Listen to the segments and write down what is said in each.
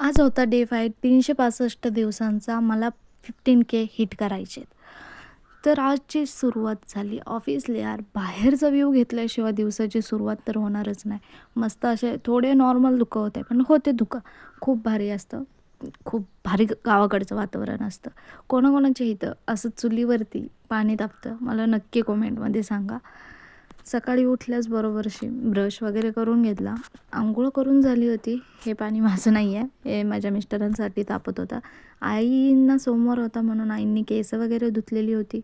आज होता डे 5 365 दिवसांचा मला 15K हिट करायचे आहेत. तर आजची सुरुवात झाली. ऑफिसला यार बाहेरचा व्ह्यू घेतल्याशिवाय दिवसाची सुरुवात तर होणारच नाही. मस्त असे थोडे नॉर्मल धुकं होते, पण होते धुकं. खूप भारी असतं. खूप भारी गावाकडचं वातावरण असतं. कोणाकोणाच्या इथं असं चुलीवरती पाणी तापतं मला नक्की कमेंटमध्ये सांगा. सकाळी उठल्याच बरोबरशी ब्रश वगैरे करून घेतला. अंघोळ करून झाली होती. हे पाणी माझं नाही आहे, हे माझ्या मिस्टरांसाठी तापत होता. आईंना सोमवार होता म्हणून आईंनी केस वगैरे धुतलेली होती.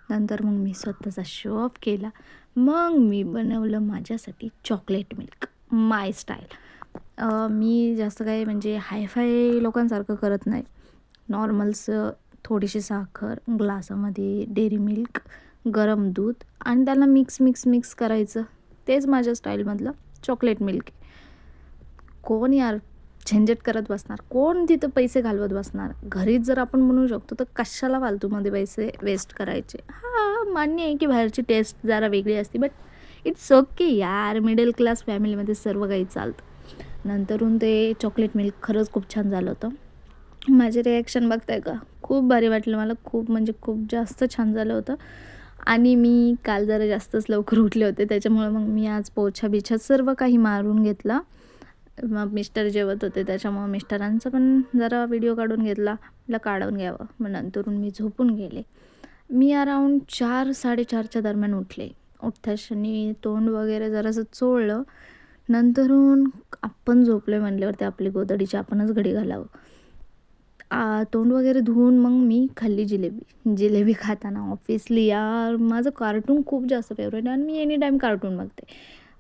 नंतर मग मी स्वतःचा शो ऑफ केला. मग मी बनवलं माझ्यासाठी चॉकलेट मिल्क माय स्टाईल. मी जास्त काही म्हणजे हायफाय लोकांसारखं करत नाही. नॉर्मलचं थोडीशी साखर, ग्लासामध्ये डेअरी मिल्क, गरम दूध आणि त्याला मिक्स करायचं. तेच माझ्या स्टाईलमधलं चॉकलेट मिल्क आहे. कोण यार झंझट करत बसणार, कोण तिथं पैसे घालवत बसणार. घरीच जर आपण बनवू शकतो तर कशाला फालतूमध्ये पैसे वेस्ट करायचे. हां, मान्य आहे की बाहेरची टेस्ट जरा वेगळी असते, बट इट्स ओके यार, मिडल क्लास फॅमिलीमध्ये सर्व काही चालतं. नंतरून ते चॉकलेट मिल्क खरंच खूप छान झालं होतं. माझे रिॲक्शन बघताय का? खूप भारी वाटलं मला. खूप म्हणजे खूप जास्त छान झालं होतं. आणि मी काल जरा जास्तच लवकर उठले होते, त्याच्यामुळे मग मी आज पोछा-बिछा सर्व काही मारून घेतला. मग मिस्टर जेवत होते, त्याच्यामुळं मिस्टरांचा पण जरा व्हिडिओ काढून घेतला. म्हटलं काढून घ्यावं. मग नंतरून मी झोपून गेले. मी अराउंड 4-4:30च्या दरम्यान उठले. उठताक्षणी तोंड वगैरे जरासं चोळलं. नंतरून आपण झोपलोय म्हटल्यावरती आपली गोधडीची आपणच घडी घालावं. तोंड वगैरे धुवून मग मी खाल्ली जिलेबी. जिलेबी खाताना ऑब्व्हियसली यार माझं कार्टून खूप जास्त फेवरेट आहे आणि मी एनी टाईम कार्टून बघते.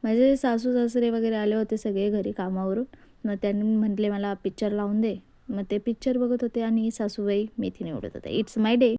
माझे सासू-सासरे वगैरे आले होते सगळे घरी कामावरून. मग त्यांनी म्हटले मला पिक्चर लावून दे. मग ते पिक्चर बघत होते आणि सासूबाई मेथी निवडत होत्या. It's my day.